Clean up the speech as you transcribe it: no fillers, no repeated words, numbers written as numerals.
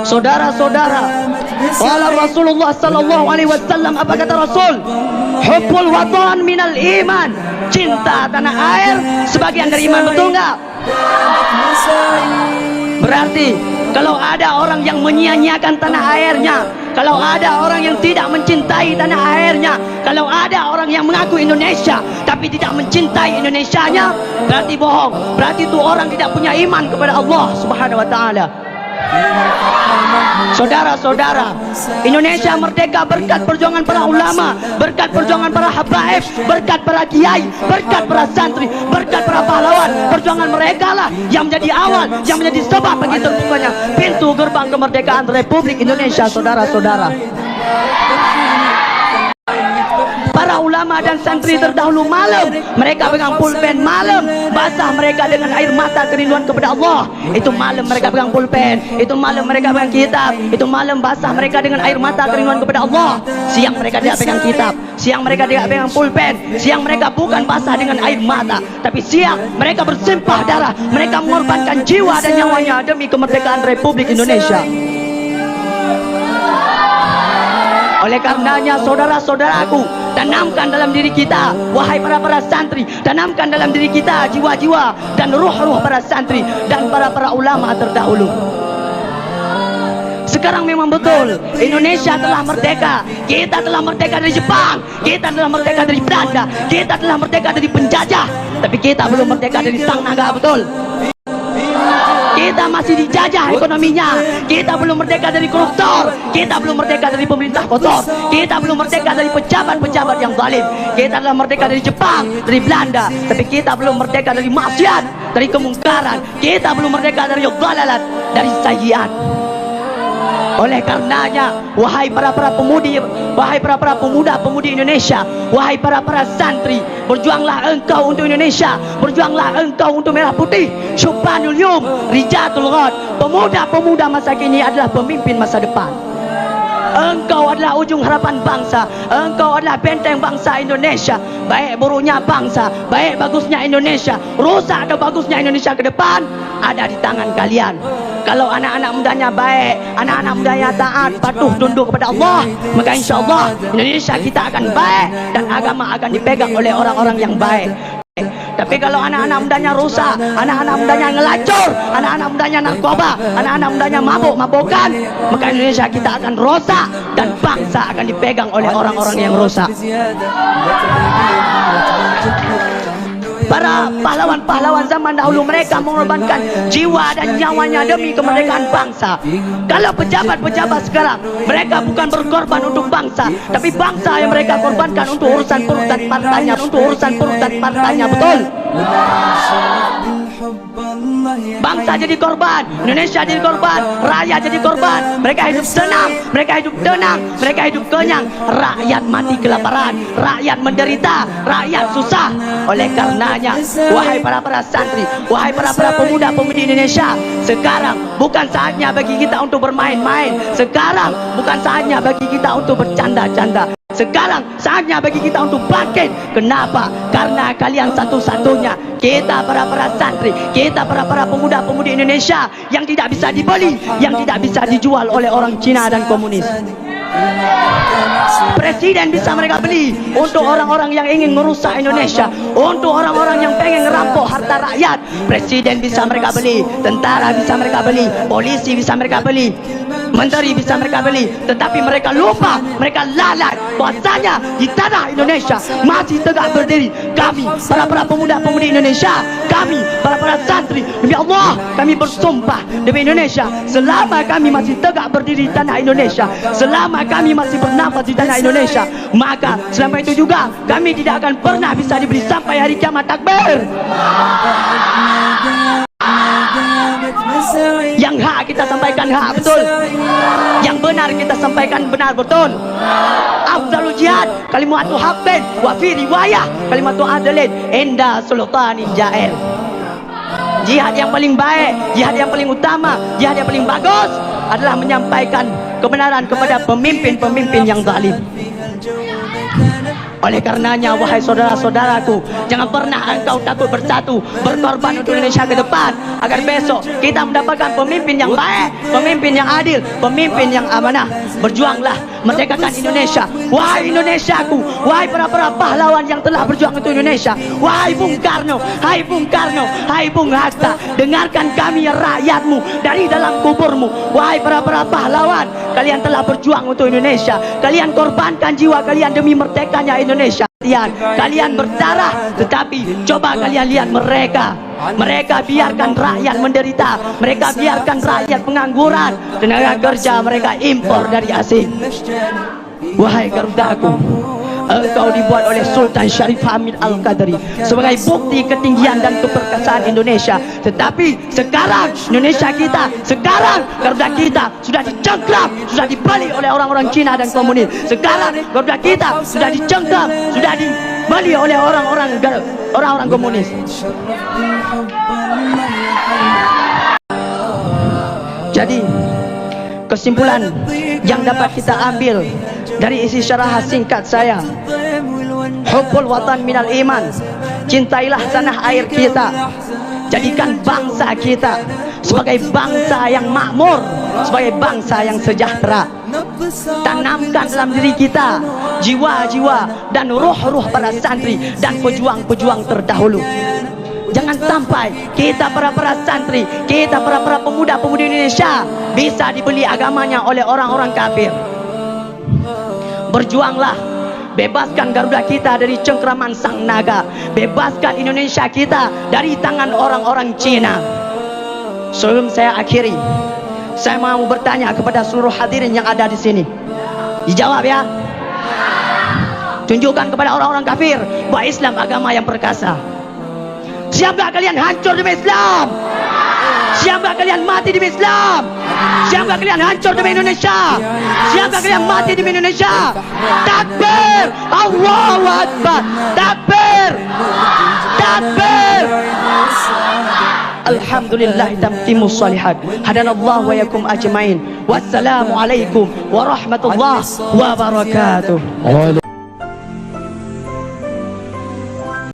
Saudara-saudara, qala Rasulullah sallallahu alaihi wasallam, apa kata Rasul? Hubbul watan minal iman. Cinta tanah air sebagian dari iman, betul enggak? Berarti kalau ada orang yang menyia-nyiakan tanah airnya, kalau ada orang yang tidak mencintai tanah airnya, kalau ada orang yang mengaku Indonesia tapi tidak mencintai Indonesianya, berarti bohong. Berarti itu orang tidak punya iman kepada Allah Subhanahu wa taala. Saudara-saudara, Indonesia merdeka berkat perjuangan para ulama, berkat perjuangan para habaib, berkat para kiai, berkat para santri, berkat para pahlawan. Perjuangan mereka lah yang menjadi awal, yang menjadi sebab bagi terbukanya pintu gerbang kemerdekaan Republik Indonesia. Saudara-saudara, para ulama dan santri terdahulu malam mereka pegang pulpen, malam basah mereka dengan air mata kerinduan kepada Allah. Itu malam mereka pegang pulpen, itu malam mereka pegang kitab, itu malam basah mereka dengan air mata kerinduan kepada Allah. Siang mereka tidak pegang kitab, siang mereka tidak pegang pulpen, siang mereka bukan basah dengan air mata, tapi siang mereka bersimpah darah, mereka mengorbankan jiwa dan nyawanya demi kemerdekaan Republik Indonesia. Oleh karenanya, saudara-saudaraku, tanamkan dalam diri kita, wahai para santri, tanamkan dalam diri kita jiwa-jiwa dan ruh-ruh para santri dan para ulama terdahulu. Sekarang memang betul Indonesia telah merdeka. Kita telah merdeka dari Jepang, kita telah merdeka dari Belanda, kita telah merdeka dari penjajah, tapi kita belum merdeka dari sang naga, betul? Kita masih dijajah ekonominya. Kita belum merdeka dari koruptor. Kita belum merdeka dari pemerintah kotor. Kita belum merdeka dari pejabat-pejabat yang zalim. Kita telah merdeka dari Jepang, dari Belanda, tapi kita belum merdeka dari maksiat, dari kemungkaran. Kita belum merdeka dari dhalalat, dari sayyiat. Oleh karenanya, wahai para pemudi, wahai para pemuda-pemudi Indonesia, wahai para santri, berjuanglah engkau untuk Indonesia, berjuanglah engkau untuk merah putih. Syubhanul yum, rijatul ghad. Pemuda-pemuda masa kini adalah pemimpin masa depan. Engkau adalah ujung harapan bangsa. Engkau adalah benteng bangsa Indonesia. Baik buruknya bangsa, baik bagusnya Indonesia, rusak atau bagusnya Indonesia ke depan, ada di tangan kalian. Kalau anak-anak mudanya baik, anak-anak mudanya taat, patuh, tunduk kepada Allah, maka insya Allah Indonesia kita akan baik dan agama akan dipegang oleh orang-orang yang baik. Tapi kalau anak-anak mudanya rusak, anak-anak mudanya ngelacur, anak-anak mudanya narkoba, anak-anak mudanya mabuk-mabukan, maka Indonesia kita akan rosak dan bangsa akan dipegang oleh orang-orang yang rusak. Para pahlawan-pahlawan zaman dahulu mereka mengorbankan jiwa dan nyawanya demi kemerdekaan bangsa. Kalau pejabat-pejabat sekarang, mereka bukan berkorban untuk bangsa, tapi bangsa yang mereka korbankan untuk urusan perut dan partainya, untuk urusan perut dan partainya, betul? Bangsa jadi korban, Indonesia jadi korban, rakyat jadi korban. Mereka hidup senang, mereka hidup tenang, mereka hidup kenyang. Rakyat mati kelaparan, rakyat menderita, rakyat susah. Oleh karenanya, wahai para santri, wahai para pemuda-pemudi Indonesia, sekarang bukan saatnya bagi kita untuk bermain-main. Sekarang bukan saatnya bagi kita untuk bercanda-canda. Sekarang saatnya bagi kita untuk bangkit. Kenapa? Karena kalian satu-satunya. Kita para santri, kita para pemuda-pemudi Indonesia yang tidak bisa dibeli, yang tidak bisa dijual oleh orang Cina dan komunis. Presiden bisa mereka beli untuk orang-orang yang ingin merusak Indonesia, untuk orang-orang yang pengen ngerampok harta rakyat. Presiden bisa mereka beli, tentara bisa mereka beli, polisi bisa mereka beli, menteri bisa mereka beli. Tetapi mereka lupa, mereka lalai bahwasanya di tanah Indonesia masih tegak berdiri kami para pemuda-pemudi Indonesia, kami para santri. Demi Allah kami bersumpah demi Indonesia, selama kami masih tegak berdiri di tanah Indonesia, selama kami masih bernafas di tanah Indonesia, maka selama itu juga kami tidak akan pernah bisa diberi sampai hari kiamat. Takbir. Yang hak kita sampaikan hak, betul? Yang benar kita sampaikan benar, betul? Afdalul jihad kalimatu haqqin wa fi riwayah kalimatu adlin inda sultanin jair. Jihad yang paling baik, jihad yang paling utama, jihad yang paling bagus adalah menyampaikan kebenaran kepada pemimpin-pemimpin yang zalim. Oleh karenanya, wahai saudara-saudaraku, jangan pernah engkau takut bersatu, berkorban untuk Indonesia ke depan. depan, agar besok kita mendapatkan pemimpin yang baik, pemimpin yang adil, pemimpin yang amanah. Berjuanglah, merdekakan Indonesia. Wahai Indonesiaku, wahai para pahlawan yang telah berjuang untuk Indonesia, wahai Bung Karno, hai Bung Karno, hai Bung Hatta, dengarkan kami rakyatmu dari dalam kuburmu. Wahai para pahlawan, kalian telah berjuang untuk Indonesia, kalian korbankan jiwa kalian demi merdekanya Indonesia. Kalian berdarah, tetapi coba kalian lihat mereka biarkan rakyat menderita, mereka biarkan rakyat pengangguran, tenaga kerja mereka impor dari asing. Wahai Garudaku, engkau dibuat oleh Sultan Syarif Hamid Al-Qadri sebagai bukti ketinggian dan keperkasaan Indonesia. Tetapi sekarang Indonesia kita, sekarang Garuda kita sudah dicengkram, sudah dibeli oleh orang-orang Cina dan komunis. Sekarang Garuda kita sudah dicengkram, sudah dibeli oleh orang-orang komunis. Jadi kesimpulan yang dapat kita ambil dari isi syarah singkat saya, hubbul watan minal iman, cintailah tanah air kita, jadikan bangsa kita sebagai bangsa yang makmur, sebagai bangsa yang sejahtera. Tanamkan dalam diri kita jiwa-jiwa dan ruh-ruh para santri dan pejuang-pejuang terdahulu. Jangan sampai kita para santri, kita para pemuda-pemudi Indonesia bisa dibeli agamanya oleh orang-orang kafir. Berjuanglah, bebaskan Garuda kita dari cengkraman sang naga, bebaskan Indonesia kita dari tangan orang-orang Cina. Sebelum saya akhiri, saya mau bertanya kepada seluruh hadirin yang ada di sini. Dijawab ya. Tunjukkan kepada orang-orang kafir bahwa Islam agama yang perkasa. Siapkah kalian hancur demi Islam? Siapkah kalian mati demi Islam? Siapkah kalian hancur demi Indonesia? Siapkah kalian mati demi Indonesia? Takbir! Allahu Akbar! Takbir! Takbir! Alhamdulillah tamtimus salihat. Hadanallahu wa yakum ajmain. Wassalamualaikum warahmatullahi wabarakatuh.